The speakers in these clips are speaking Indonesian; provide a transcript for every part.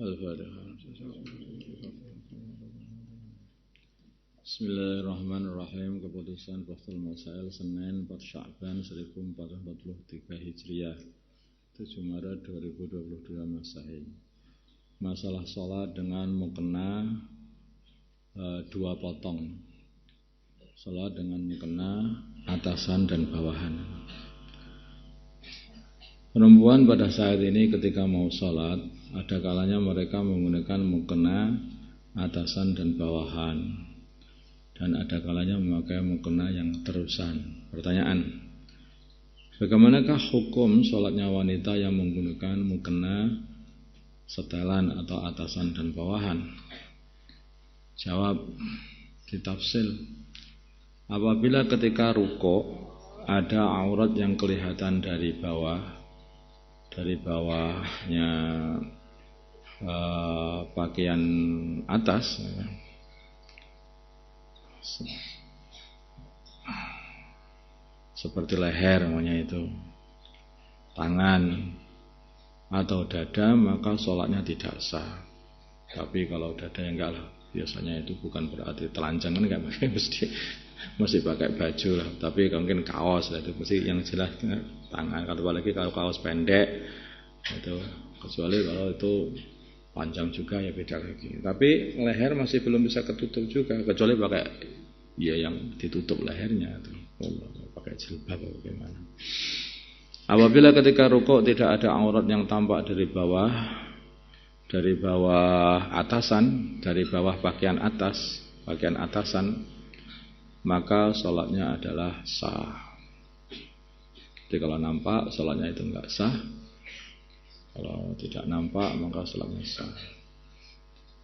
Bismillahirrahmanirrahim. Keputusan Fathul Masail Senin 4 Sya'ban 1443 Hijriah 7 Maret 2022 Masehi. Masalah sholat dengan mukena dua potong. Sholat dengan mukena atasan dan bawahan. Perempuan pada saat ini ketika mau sholat, ada kalanya mereka menggunakan mukena atasan dan bawahan, dan ada kalanya memakai mukena yang terusan. Pertanyaan, bagaimanakah hukum sholatnya wanita yang menggunakan mukena setelan atau atasan dan bawahan? Jawab, ditafsil. Apabila ketika ruku' ada aurat yang kelihatan dari bawahnya pakaian atas, seperti leher namanya itu, tangan atau dada, maka sholatnya tidak sah. Tapi kalau dada yang enggak lah, biasanya itu bukan berarti telanjang, kan enggak pakai, mesti pakai baju lah. Tapi mungkin kaos lah, itu mesti yang jelas tangan. Apalagi kalau kaos pendek itu, kecuali kalau itu panjang juga ya beda lagi. Tapi leher masih belum bisa ketutup juga, kecuali pakai yang ditutup lehernya itu, pakai jilbab atau bagaimana. Apabila ketika rukuk tidak ada aurat yang tampak dari bawah atasan, dari bawah bagian atasan, maka sholatnya adalah sah. Jadi kalau nampak sholatnya itu enggak sah, kalau tidak nampak maka sholatnya sah.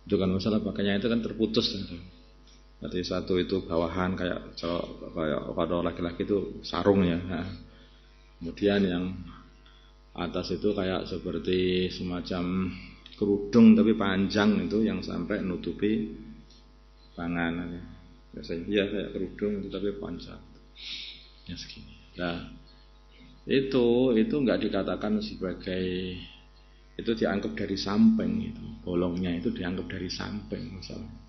Itu kan masalah pakaiannya itu kan terputus gitu. Berarti satu itu bawahan kayak kalau laki-laki itu sarung ya. Nah, kemudian yang atas itu kayak seperti semacam kerudung tapi panjang, itu yang sampai nutupi tangan. Biasanya ya kayak kerudung itu tapi panjang. Ya segini. Nah, itu enggak dikatakan sebagai, itu dianggap dari samping, itu bolongnya itu dianggap dari samping misalnya.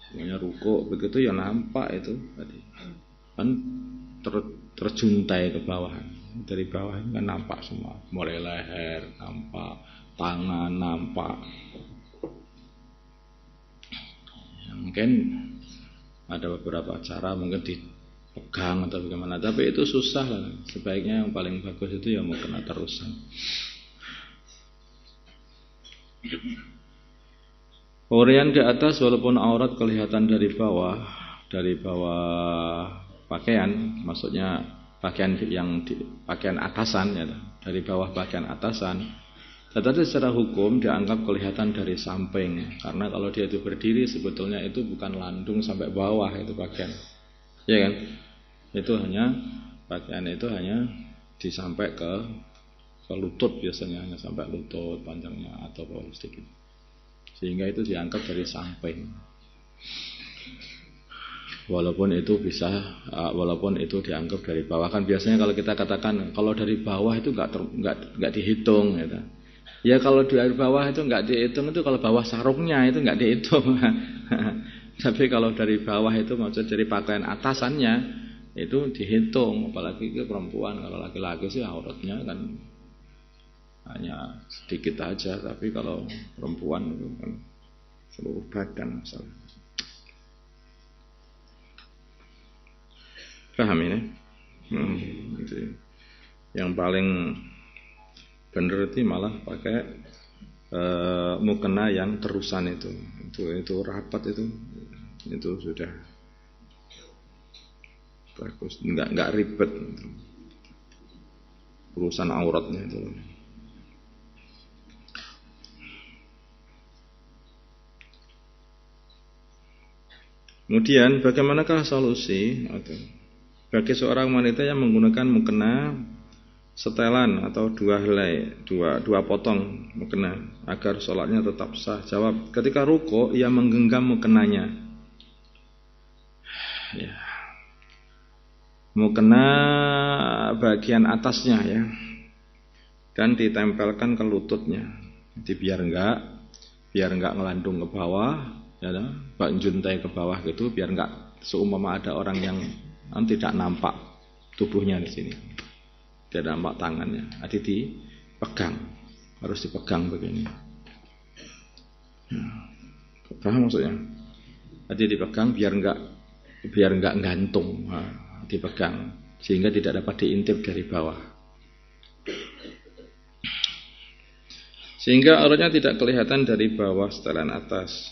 Semuanya rukuk begitu ya nampak itu tadi. Kan terjuntai ke bawah. Dari bawah kan nampak semua, mulai leher nampak, tangan nampak. Ya, mungkin ada beberapa cara, mungkin dipegang atau bagaimana, tapi itu susah lah. Sebaiknya yang paling bagus itu ya mau kena terusan. Urian di atas walaupun aurat kelihatan dari bawah pakaian, maksudnya pakaian pakaian atasan ya, dari bawah bagian atasan, tetapi secara hukum dianggap kelihatan dari samping, karena kalau dia itu berdiri sebetulnya itu bukan landung sampai bawah itu pakaian, ya kan? Itu pakaian itu hanya disampai ke lutut, biasanya hanya sampai lutut panjangnya atau bawah sedikit, sehingga itu dianggap dari samping. Walaupun itu dianggap dari bawah, kan biasanya kalau kita katakan kalau dari bawah itu enggak dihitung gitu. Ya kalau dari bawah itu enggak dihitung, itu kalau bawah sarungnya itu enggak dihitung. Tapi kalau dari bawah itu maksud dari pakaian atasannya itu dihitung, apalagi ke perempuan. Kalau laki-laki sih auratnya kan hanya sedikit aja, tapi kalau perempuan itu kan seluruh badan misalnya. Paham ini? Yang paling benar itu malah pakai mukena yang terusan itu rapat, itu sudah bagus, enggak ribet urusan auratnya itu. Kemudian bagaimanakah solusi bagi seorang wanita yang menggunakan mukena setelan atau dua potong mukena agar sholatnya tetap sah? Jawab, ketika ruku ia menggenggam mukenanya. Ya. Mukena bagian atasnya ya, dan ditempelkan ke lututnya. Jadi biar enggak biar nggak ngelandung ke bawah, ya, bak juntai ke bawah gitu, biar nggak seumpama ada orang yang tidak nampak tubuhnya di sini, tidak nampak tangannya, jadi dipegang, harus dipegang begini. Paham maksudnya? Jadi dipegang biar nggak gantung, dipegang sehingga tidak dapat diintip dari bawah, sehingga auratnya tidak kelihatan dari bawah setelan atas.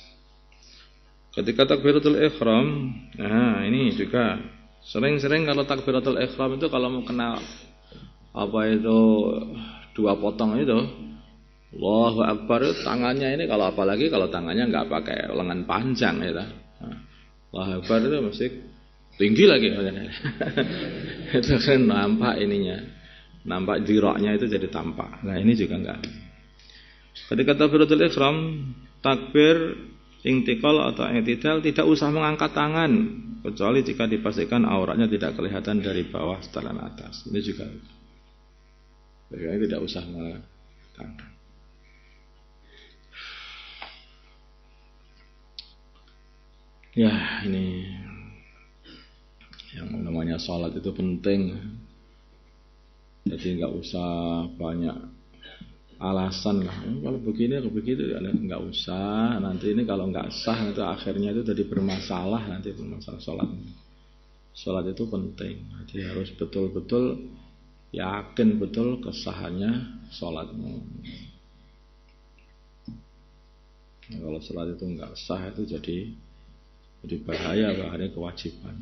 Ketika takbiratul ihram, nah ini juga sering-sering kalau takbiratul ihram itu kalau mau kena apa itu 2 potong itu, Allahu Akbar, tangannya ini kalau apalagi kalau tangannya nggak pakai lengan panjang ya, Allahu Akbar itu mesti tinggi lagi. Itu kan nampak ininya, nampak diroknya itu jadi tampak. Nah ini juga enggak. Ketika takbiratul ihram, takbir intikal atau i'tidal tidak usah mengangkat tangan kecuali jika dipastikan auratnya tidak kelihatan dari bawah setelan atas. Ini juga tidak usah mengangkat tangan. Ya ini yang namanya sholat itu penting. Jadi nggak usah banyak alasan lah, kalau begini atau begitu, nggak usah. Nanti ini kalau nggak sah itu akhirnya itu jadi bermasalah, nanti bermasalah sholat. Sholat itu penting, jadi harus betul-betul yakin betul kesahannya sholatmu. Nah, kalau sholat itu nggak sah itu jadi bahaya kewajiban.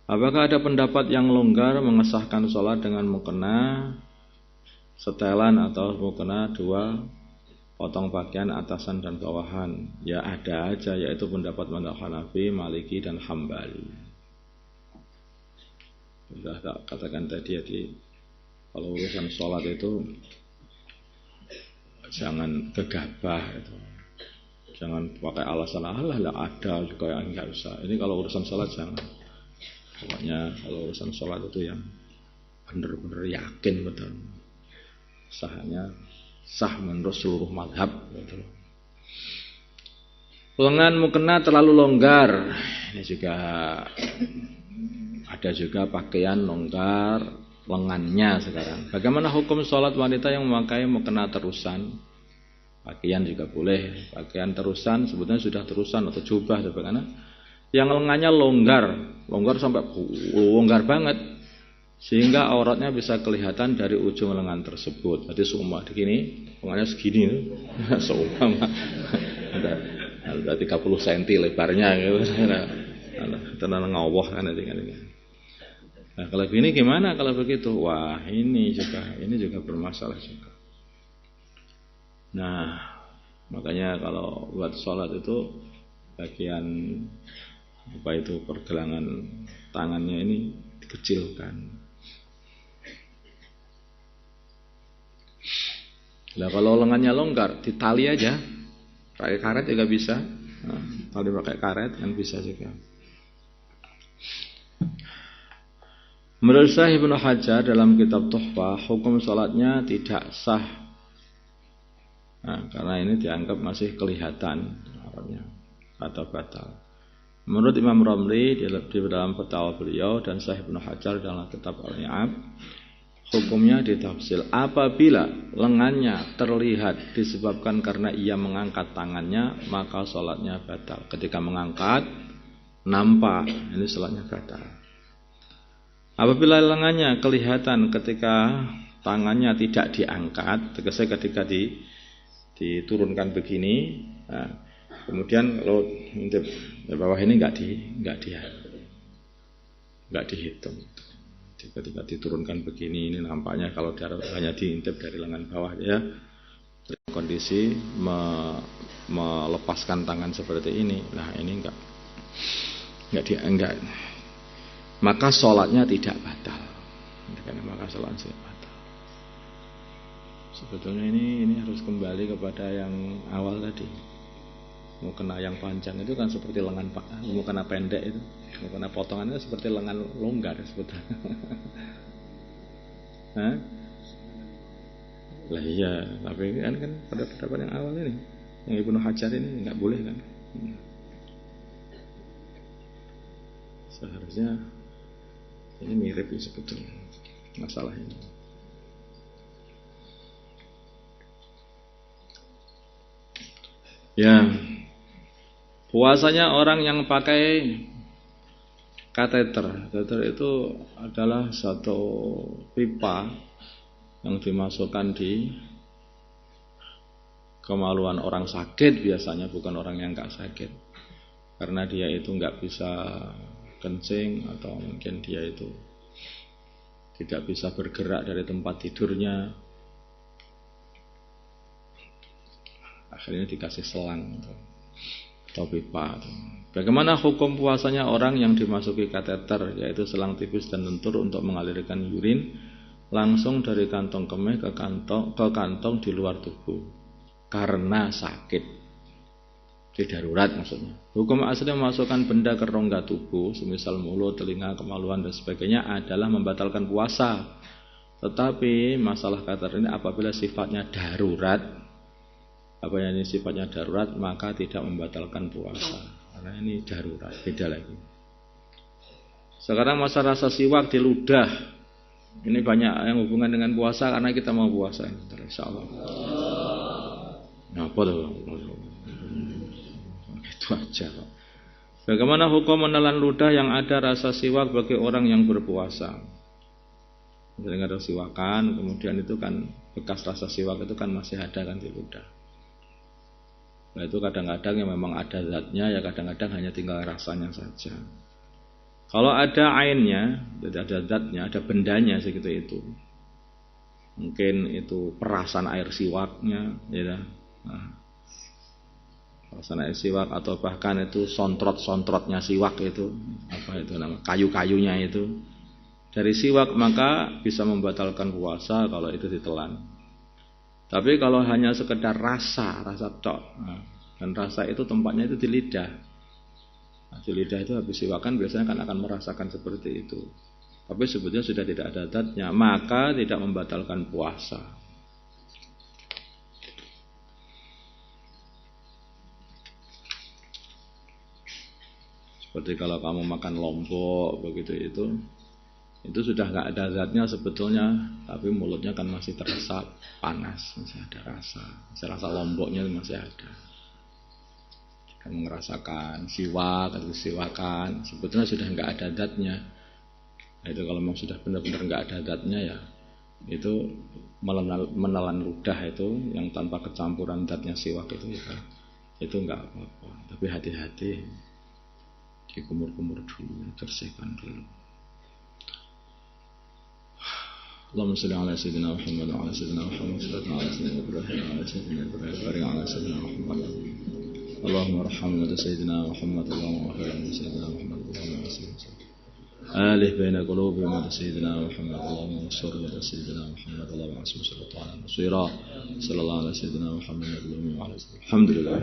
Apakah ada pendapat yang longgar mengesahkan sholat dengan mukena setelan atau mukena 2 potong pakaian atasan dan bawahan? Ya ada aja, yaitu pendapat mazhab Hanafi, Maliki dan Hambali. Sudah tak katakan tadi, jadi kalau urusan sholat itu jangan gegabah itu. Jangan pakai alasan lah ada juga yang enggak usah. Ini kalau urusan sholat jangan. Pokoknya kalau urusan sholat itu yang benar-benar yakin betul sahnya, sah menurut seluruh mazhab betul. Lengan mukena terlalu longgar. Ini juga ada juga pakaian longgar lengannya sekarang. Bagaimana hukum sholat wanita yang memakai mukena terusan? Pakaian juga boleh, pakaian terusan sebetulnya sudah terusan atau jubah, karena yang lengannya longgar sampai longgar banget sehingga auratnya bisa kelihatan dari ujung lengan tersebut. Jadi seumpama begini, lengannya segini, seumpama ada 30 cm lebarnya gitu. Tenang ngawah kan nanti. Nah kalau begini gimana kalau begitu? Wah ini juga bermasalah juga. Nah, makanya kalau buat sholat itu bagian apa itu pergelangan tangannya ini dikecilkan. Nah kalau lengannya longgar, ditali aja, pakai karet juga bisa. Nah, tali pakai karet kan bisa juga. Menurut Syekh Ibnu Hajar dalam kitab Tuhfah, hukum sholatnya tidak sah. Nah, karena ini dianggap masih kelihatan atau batal. Menurut Imam Romli di dalam fatwa beliau dan Syekh Ibnu Hajar dalam kitab Al-I'ab, hukumnya ditafsil apabila lengannya terlihat disebabkan karena ia mengangkat tangannya, maka sholatnya batal. Ketika mengangkat nampak, ini sholatnya batal. Apabila lengannya kelihatan ketika tangannya tidak diangkat, tegasnya ketika diturunkan begini, nah, kemudian kalau intip di bawah ini nggak dihitung. Ketika diturunkan begini, ini nampaknya kalau hanya diintip dari lengan bawah ya, kondisi melepaskan tangan seperti ini. Nah ini enggak, maka sholatnya tidak batal. Maka sholatnya tidak batal. Sebetulnya ini harus kembali kepada yang awal tadi. Mau kena yang panjang itu kan seperti lengan, mau kena pendek itu, mau kena potongannya seperti lengan longgar sebetulnya. Hah? Lah iya, tapi kan pada pendapat yang awal ini Yang Ibnu Hajar ini nggak boleh kan? Seharusnya ini mirip ya sebetulnya masalah ini. Ya, puasanya orang yang pakai kateter. Kateter itu adalah satu pipa yang dimasukkan di kemaluan orang sakit biasanya, bukan orang yang nggak sakit. Karena dia itu nggak bisa kencing atau mungkin dia itu tidak bisa bergerak dari tempat tidurnya. Akhirnya dikasih selang atau pipa. Bagaimana hukum puasanya orang yang dimasuki kateter, yaitu selang tipis dan lentur untuk mengalirkan urin langsung dari kantong kemih ke kantong di luar tubuh karena sakit, di darurat maksudnya. Hukum asli memasukkan benda ke rongga tubuh, semisal mulut, telinga, kemaluan dan sebagainya adalah membatalkan puasa. Tetapi masalah kateter ini apabila sifatnya darurat, maka tidak membatalkan puasa. Karena ini darurat, beda lagi. Sekarang masalah rasa siwak di ludah. Ini banyak yang hubungan dengan puasa karena kita mau puasa. Insyaallah. Nah, itu aja. Bagaimana hukum menelan ludah yang ada rasa siwak bagi orang yang berpuasa? Misalnya ada siwakan, kemudian itu kan bekas rasa siwak itu kan masih ada kan di ludah. Nah itu kadang-kadang yang memang ada zatnya, ya kadang-kadang hanya tinggal rasanya saja. Kalau ada ainnya, tidak ada zatnya, ada bendanya segitu itu. Mungkin itu perasan air siwaknya, ya. Nah, perasan air siwak atau bahkan itu sontrot-sontrotnya siwak itu, apa itu nama, kayu-kayunya itu. Dari siwak maka bisa membatalkan puasa kalau itu ditelan. Tapi kalau hanya sekedar rasa tok, dan rasa itu tempatnya itu di lidah. Nah, di lidah itu habis siwakan biasanya kan akan merasakan seperti itu. Tapi sebetulnya sudah tidak ada zatnya, maka tidak membatalkan puasa. Seperti kalau kamu makan lombok begitu itu sudah nggak ada zatnya sebetulnya, tapi mulutnya kan masih terasa panas, masih ada rasa lomboknya masih ada. Kamu merasakan siwak atau siwakan, sebetulnya sudah nggak ada zatnya. Nah, itu kalau memang sudah benar-benar nggak ada zatnya ya, itu menelan ludah itu yang tanpa kecampuran zatnya siwak itu nggak apa-apa. Tapi hati-hati, dikumur-kumur dulu, bersihkan dulu. Allahumma shalli ala sayyidina Muhammad wa ala sayyidina Muhammad sallallahu alaihi wasallam. Allahumma arhamna sayyidina Muhammad Allahumma arhamna sayyidina Muhammad Allahumma salli alih baina qulubihim wa sayyidina Muhammad Allahumma salli ala sayyidina Muhammad Allahumma salli ala nasira sallallahu alaihi sayyidina Muhammad wa ala alihi. Alhamdulillah.